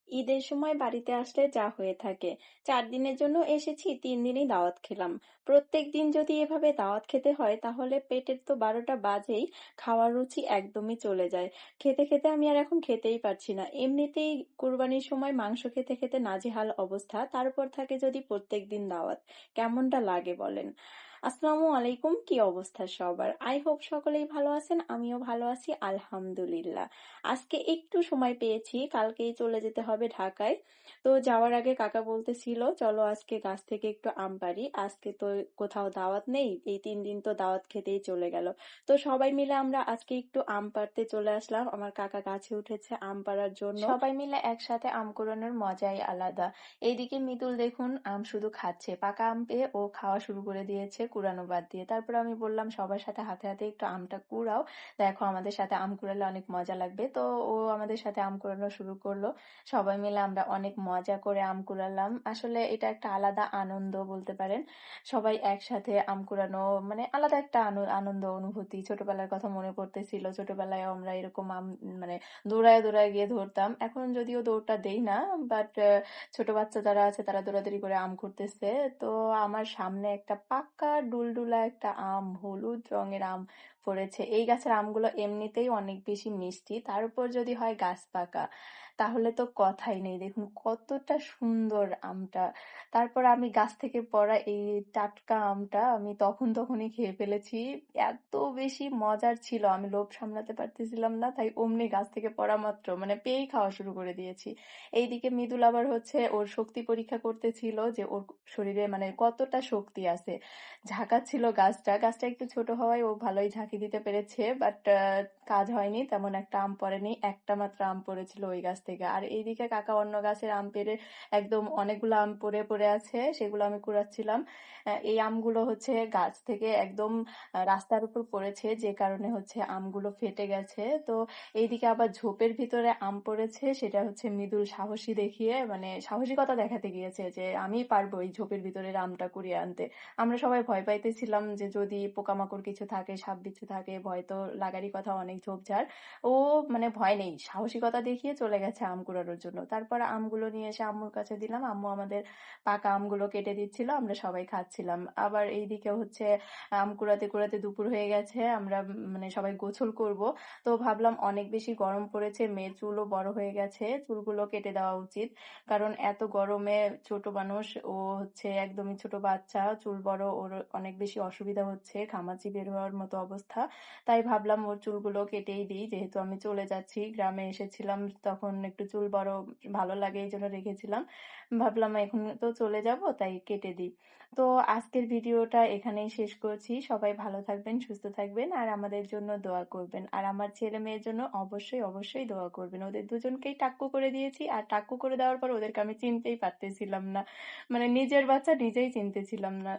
ঈদের সময় বাড়িতে আসলে যা হয়ে থাকে, 4 দিনের জন্য এসেছি, 3 দিনই দাওয়াত খেলাম। প্রত্যেক দিন যদি এভাবে দাওয়াত খেতে হয় তাহলে পেটের তো 12টা বাজেই, খাওয়ার রুচি একদমই চলে যায়। খেতে খেতে আমি আর এখন খেতেই পারছি না। এমনিতেই কুরবানির সময় মাংস খেতে খেতে নাজেহাল অবস্থা, তারপর থাকে যদি প্রত্যেক দিন দাওয়াত, কেমনটা লাগে বলেন। আসসালামু আলাইকুম, কি অবস্থা সবার? আই হোপ সকলেই ভালো আছেন, আমিও ভালো আছি আলহামদুলিল্লাহ। আজকে একটু সময় পেয়েছি, কালকেই চলে যেতে হবে ঢাকায়। তো যাওয়ার আগে কাকা বলতেছিল চলো আজকে গাছ থেকে একটু আম পাড়ি, আজকে তো কোথাও দাওয়াত নেই, এই 3 দিন তো দাওয়াত খেতেই চলে গেল। তো সবাই মিলে আমরা আজকে একটু আম পাড়তে চলে আসলাম, আমার কাকা গাছে উঠেছে আম পাড়ার জন্য। সবাই মিলে একসাথে আম কুড়ানোর মজাই আলাদা। এইদিকে মিতুল দেখুন আম শুধু খাচ্ছে, পাকা আম পেয়ে ও খাওয়া শুরু করে দিয়েছে কুড়ানো বাদ দিয়ে। তারপর আমি বললাম সবার সাথে হাতে হাতে একটু আমটা কুড়াও, দেখো আমাদের সাথে আম কুড়ালে অনেক মজা লাগবে। তো ও আমাদের সাথে আম কুড়ানো শুরু করলো। সবাই মিলে আমরা অনেক মজা করে আম কুড়ালাম, আসলে এটা একটা আলাদা আনন্দ বলতে পারেন। সবাই একসাথে আম কুড়ানো মানে আলাদা একটা আনন্দ অনুভূতি। ছোটবেলার কথা মনে পড়তেছিল, ছোটবেলায় আমরা এরকম আম মানে দৌড়ায় দৌড়ায় গিয়ে ধরতাম। এখন যদিও দৌড়টা দেই না, বাট ছোট বাচ্চা যারা আছে তারা দৌড়াদৌড়ি করে আম খুঁড়তেছে। তো আমার সামনে একটা পাকা ডুলডুলা একটা আম, হলুদ রঙের আম পড়েছে। এই গাছের আমগুলো এমনিতেই অনেক বেশি মিষ্টি, তার উপর যদি হয় গাছ পাকা, তাহলে তো কথাই নেই। দেখুন কতটা সুন্দর আমটা। তারপর আমি গাছ থেকে পড়া এই টাটকা আমটা আমি তখনই খেয়ে ফেলেছি। এত বেশি মজার ছিল, আমি লোভ সামলাতে পারতেছিলাম না, তাই অমনি গাছ থেকে পড়া মাত্র মানে পেয়েই খাওয়া শুরু করে দিয়েছি। এইদিকে মৃদুল আবার হচ্ছে ওর শক্তি পরীক্ষা করতেছিল যে ওর শরীরে মানে কতটা শক্তি আছে। ঝাঁকাচ্ছিল গাছটা, গাছটা একটু ছোট হওয়ায় ও ভালোই ঝাঁকি দিতে পেরেছে, বাট কাজ হয়নি, তেমন একটা আম পড়েনি, একটা মাত্র আম পড়েছিল ওই গাছ থেকে। আর এইদিকে কাকা অন্য গাছের আম পেড়ে একদম অনেকগুলো আম পড়ে পড়ে আছে, সেগুলো আমি কুড়াচ্ছিলাম। এই আমগুলো হচ্ছে গাছ থেকে একদম রাস্তার উপর পড়েছে, যে কারণে হচ্ছে আমগুলো ফেটে গেছে। তো এইদিকে আবার ঝোপের ভিতরে আম পড়েছে, সেটা হচ্ছে মৃদুল সাহসী দেখিয়ে মানে সাহসিকতা দেখাতে গিয়েছে যে আমি পারবো এই ঝোপের ভিতরের আমটা কুড়িয়ে আনতে। আমরা সবাই ভয় পাইতেছিলাম যে যদি পোকামাকড় কিছু থাকে, সাপ বিচ্ছু থাকে, ভয় তো লাগারই কথা, অনেক ঝোপঝাড়। ও মানে ভয় নেই, সাহসিকতা দেখিয়ে চলে গেছে আম কুড়ানোর জন্য। তারপর আমগুলো নিয়ে এসে আম্মুর কাছে দিলাম, আম্মু আমাদের পাকা আমগুলো কেটে দিচ্ছিল, আমরা সবাই খাচ্ছিলাম। আবার এইদিকে হচ্ছে আম কুড়াতে কুড়াতে দুপুর হয়ে গেছে, আমরা মানে সবাই গোসল করব। তো ভাবলাম অনেক বেশি গরম পড়েছে, মেয়ের চুলও বড় হয়ে গেছে, চুলগুলো কেটে দেওয়া উচিত। কারণ এত গরমে ছোট মানুষ, ও হচ্ছে একদমই ছোট বাচ্চা, চুল বড়, ওর অনেক বেশি অসুবিধা হচ্ছে, ঘামাচি বের হওয়ার মতো অবস্থা। তাই ভাবলাম ওর চুলগুলো কেটেই দিই, যেহেতু আমি চলে যাচ্ছি, গ্রামে এসেছিলাম তখন একটু চুল বড় ভালো লাগে এই জন্য রেখেছিলাম। ভাবলাম এখন তো চলে যাব, তাই কেটে দিই। তো আজকের ভিডিওটা এখানেই শেষ করছি। সবাই ভালো থাকবেন, সুস্থ থাকবেন, আর আমাদের জন্য দোয়া করবেন। আর আমার ছেলে মেয়ের জন্য অবশ্যই অবশ্যই দোয়া করবেন। ওদের দুজনকেই টাক্কু করে দিয়েছি, আর টাক্কু করে দেওয়ার পর ওদেরকে আমি চিনতেই পারতেছিলাম না, মানে নিজের বাচ্চা নিজেই চিনতেছিলাম না।